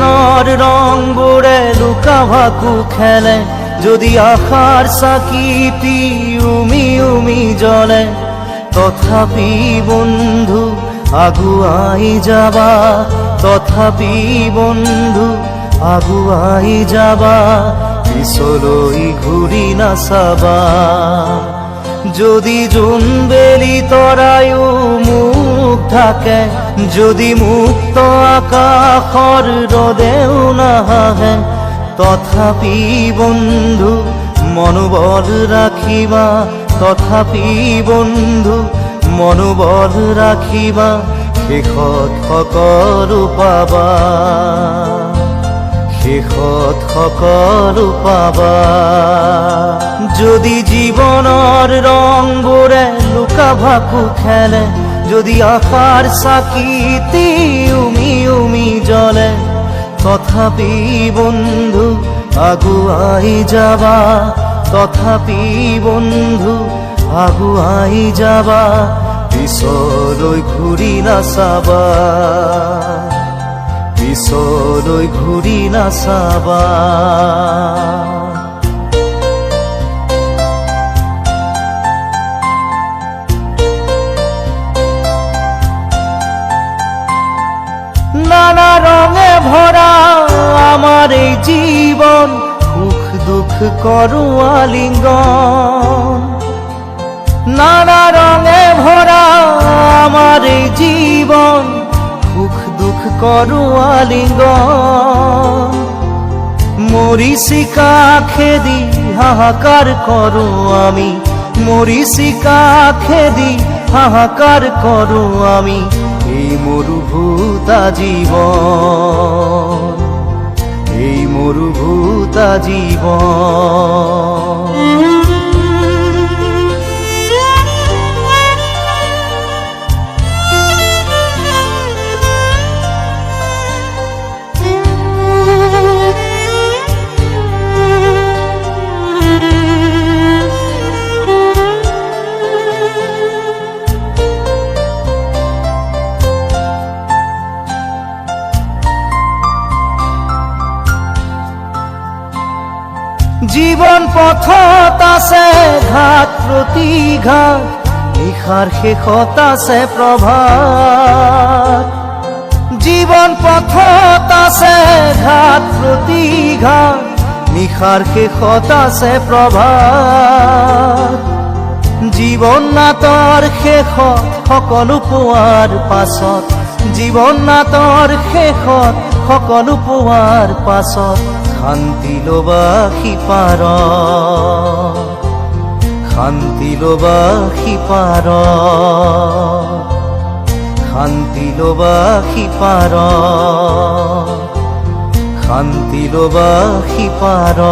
জীৱনৰ ৰংবোৰে লুকা ভাকু খেলে, যদি আশাৰ চাকি উমি উমি জ্বলে, তথাপি বন্ধু আগুৱাই যাবা, তথাপি বন্ধু আগুৱাই যাবা, পিছলৈ ঘূৰি নাচাবা। যদি জোনবেলি তৰায়ো মুখ ঢাকে, যদি মুক্ত আকাশৰ ৰদেও নাহে, তথাপি বন্ধু মনোবল ৰাখিবা, তথাপি বন্ধু মনোবল ৰাখিবা, শেষত সকলো পাবা, শেষত সকলো পাবা। যদি জীৱনৰ ৰংবোৰে লুকা ভাকু খেলে, যদি আশাৰ চাকি উমি উমি জ্বলে, তথাপি বন্ধু আগুৱাই যাবা, তথাপি বন্ধু আগুৱাই যাবা, পিছলৈ ঘূৰি নাচাবা, পিছলৈ ঘূৰি নাচাবা। নানা রঙে ভরা আমার এই জীবন, সুখ দুঃখ করো আলিঙ্গন। নানা রঙে ভরা আমার এই জীবন, সুখ দুঃখ করো আলিঙ্গন। মরিচিকা খেদি হাহাকার করো আমি, মরিচিকা খেদি হাহাকার করো আমি, এই মরুভূতা জীবন, এই মরুভূতা জীবন। জীবন পথত আছে ঘাট প্ৰতিঘাট, নিশাৰ শেষত আছে প্ৰভাত। জীবন পথত আছে ঘাট প্ৰতিঘাট, নিশাৰ শেষত আছে প্ৰভাত। জীৱন নাটৰ শেষত সকলো পোৱাৰ পাছত, জীৱন নাটৰ শেষত সকলো পোৱাৰ পাছত, শান্তি লবা সিপাৰত, শান্তি লবা সিপাৰত, শান্তি লবা সিপাৰত, শান্তি লবা সিপাৰত।